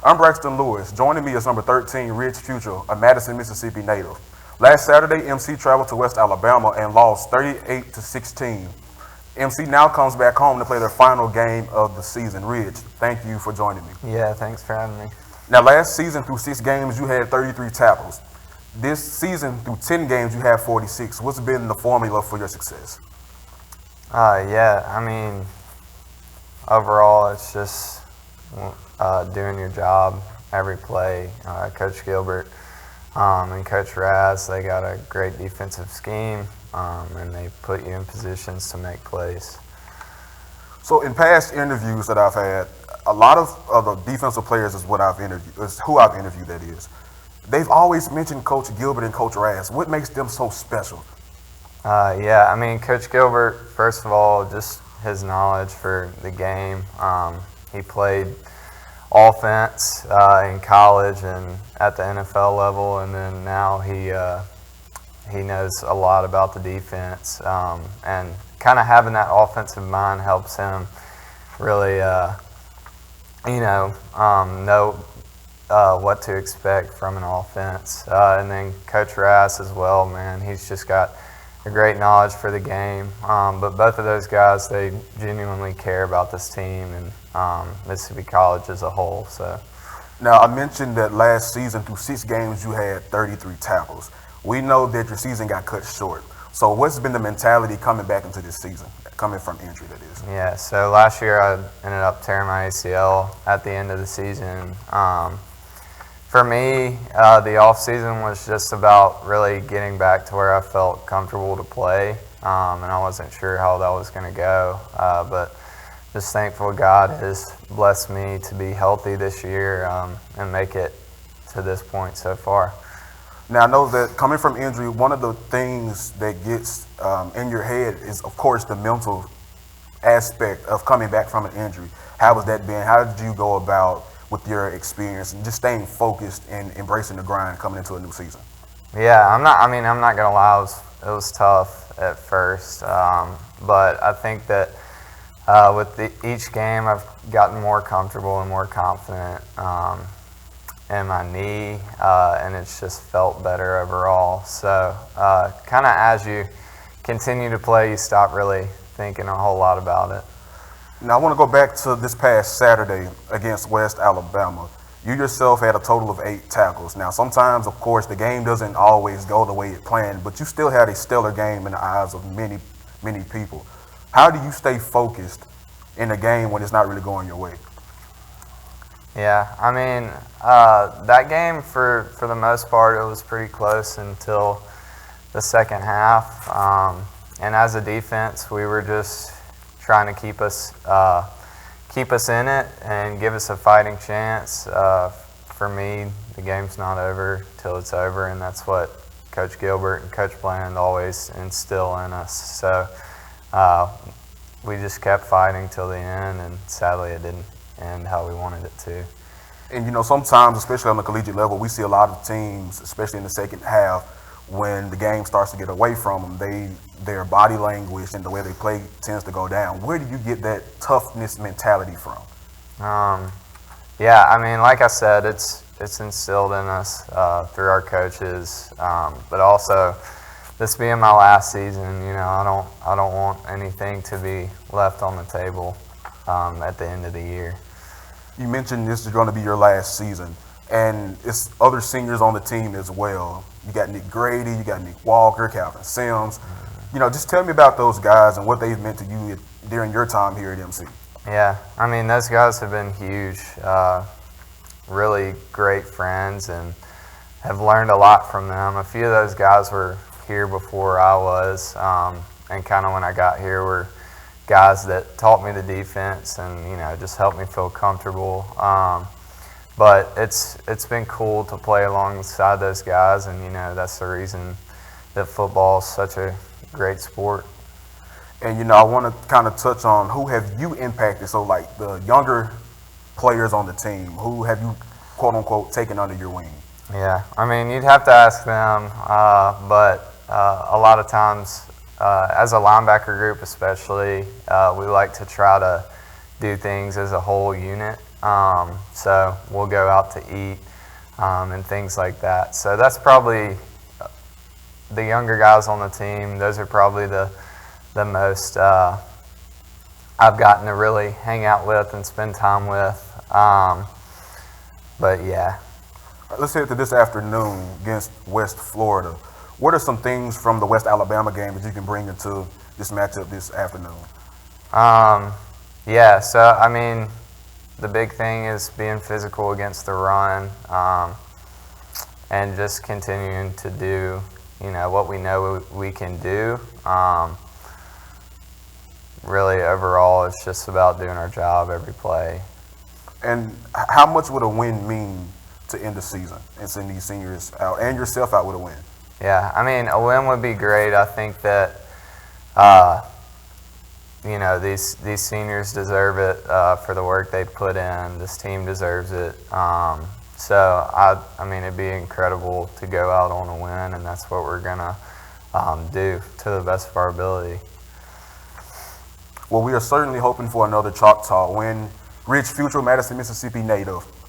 I'm Braxton Lewis. Joining me is number 13, Ridge Futral, a Madison, Mississippi native. Last Saturday, MC traveled to West Alabama and lost 38-16. MC now comes back home to play their final game of the season. Ridge, thank you for joining me. Yeah, thanks for having me. Now, last season through 6 games, you had 33 tackles. This season through 10 games, you have 46. What's been the formula for your success? Overall, it's just doing your job every play. Coach Gilbert and Coach Raz, they got a great defensive scheme, and they put you in positions to make plays. So in past interviews that I've had, a lot of the defensive players is who I've interviewed, that is. They've always mentioned Coach Gilbert and Coach Raz. What makes them so special? Coach Gilbert, first of all, just his knowledge for the game. He played offense in college and at the NFL level, and then now he knows a lot about the defense. And kind of having that offensive mind helps him really, know what to expect from an offense. And then Coach Raz as well, man, he's just got a great knowledge for the game. But both of those guys, they genuinely care about this team and Mississippi College as a whole. So, now, I mentioned that last season through 6 games you had 33 tackles. We know that your season got cut short. So what's been the mentality coming back into this season, coming from injury, that is? Yeah, so last year I ended up tearing my ACL at the end of the season. For me, the off season was just about really getting back to where I felt comfortable to play, and I wasn't sure how that was going to go, but just thankful God has blessed me to be healthy this year and make it to this point so far. Now, I know that coming from injury, one of the things that gets in your head is, of course, the mental aspect of coming back from an injury. How has that been? How did you go about with your experience and just staying focused and embracing the grind coming into a new season? Yeah, I'm not gonna lie, it was tough at first, but I think that with each game I've gotten more comfortable and more confident in my knee, and it's just felt better overall. So kind of as you continue to play, you stop really thinking a whole lot about it. Now, I want to go back to this past Saturday against West Alabama. You yourself had a total of 8 tackles. Now, sometimes, of course, the game doesn't always go the way it planned, but you still had a stellar game in the eyes of many, many people. How do you stay focused in a game when it's not really going your way? Yeah, that game, for the most part, it was pretty close until the second half. And as a defense, we were just trying to keep us in it and give us a fighting chance. For me, the game's not over till it's over, and that's what Coach Gilbert and Coach Bland always instill in us. So we just kept fighting till the end, and sadly it didn't end how we wanted it to. And sometimes, especially on the collegiate level, we see a lot of teams, especially in the second half, when the game starts to get away from them, their body language and the way they play tends to go down. Where do you get that toughness mentality from? Like I said, it's instilled in us through our coaches, but also this being my last season, I don't want anything to be left on the table at the end of the year. You mentioned this is going to be your last season, and it's other seniors on the team as well. You got Nick Grady, you got Nick Walker, Calvin Sims. Just tell me about those guys and what they've meant to you during your time here at MC. Yeah, those guys have been huge, really great friends, and have learned a lot from them. A few of those guys were here before I was, and kind of when I got here were guys that taught me the defense and just helped me feel comfortable. But it's been cool to play alongside those guys, and that's the reason that football is such a great sport. And I want to kind of touch on who have you impacted. So like the younger players on the team, who have you quote unquote taken under your wing? Yeah, you'd have to ask them, but a lot of times as a linebacker group especially, we like to try to do things as a whole unit. So we'll go out to eat and things like that. So that's probably the younger guys on the team. Those are probably the most I've gotten to really hang out with and spend time with. But yeah. Let's head to this afternoon against West Florida. What are some things from the West Alabama game that you can bring into this matchup this afternoon? Yeah, so I mean, the big thing is being physical against the run, and just continuing to do, what we know we can do. Really, overall, it's just about doing our job every play. And how much would a win mean to end the season and send these seniors out and yourself out with a win? Yeah, I mean, a win would be great. I think that, these seniors deserve it for the work they put in. This team deserves it. So, I mean, it'd be incredible to go out on a win, and that's what we're going to do to the best of our ability. Well, we are certainly hoping for another Choctaw win. Ridge Futral, Madison, Mississippi native,